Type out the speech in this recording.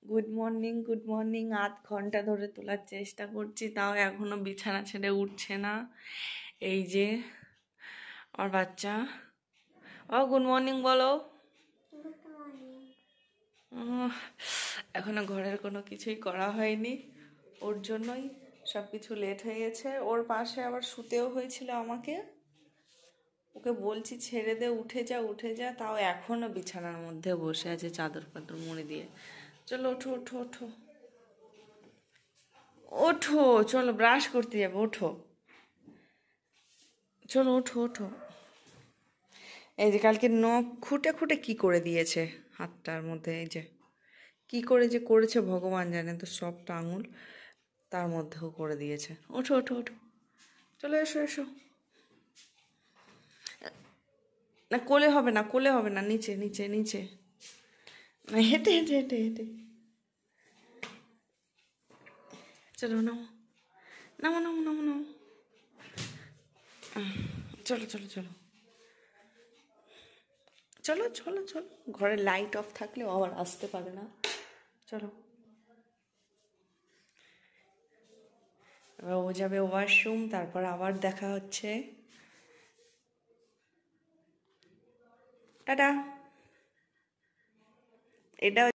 Good morning. আধ ঘন্টা ধরে তোলার চেষ্টা করছি, তাও এখনো বিছানা ছেড়ে উঠছে না। এই যে আমার বাচ্চা, গুড মর্নিং বলো। এখনো ঘরের কোনো কিছুই করা হয়নি, ওর জন্যই সব কিছু লেট হয়ে গেছে। ওর পাশে আবার শুতেও হয়েছিল আমাকে, ওকে বলছি ছেড়ে দে, উঠে যা, তাও এখনো বিছানার মধ্যে বসে আছে চাদর পাদর মুড়ি দিয়ে। চলো ওঠো ওঠো ওঠো ওঠো, চলো ব্রাশ করতে যাবে, ওঠো, চলো ওঠো ওঠো। এই যে কালকে নখ খুঁটে খুঁটে কি করে দিয়েছে হাতটার মধ্যে, এই যে কি করে যে করেছে ভগবান জানে, তো সবটা আঙুল তার মধ্যেও করে দিয়েছে। ওঠো ওঠো ওঠো, চলো এসো এসো। না কোলে হবে না, কোলে হবে না, নিচে নিচে নিচে, না হেঁটে হেঁটে হেঁটে হেঁটে। চলো নামো নামো নামো নামো নামো, চলো চলো চলো চলো চলো চলো। ঘরে লাইট অফ থাকলে আবার আসতে পারে না। চলো, এবার ও যাবে ওয়াশরুম, তারপর আবার দেখা হচ্ছে। টাটা। এটা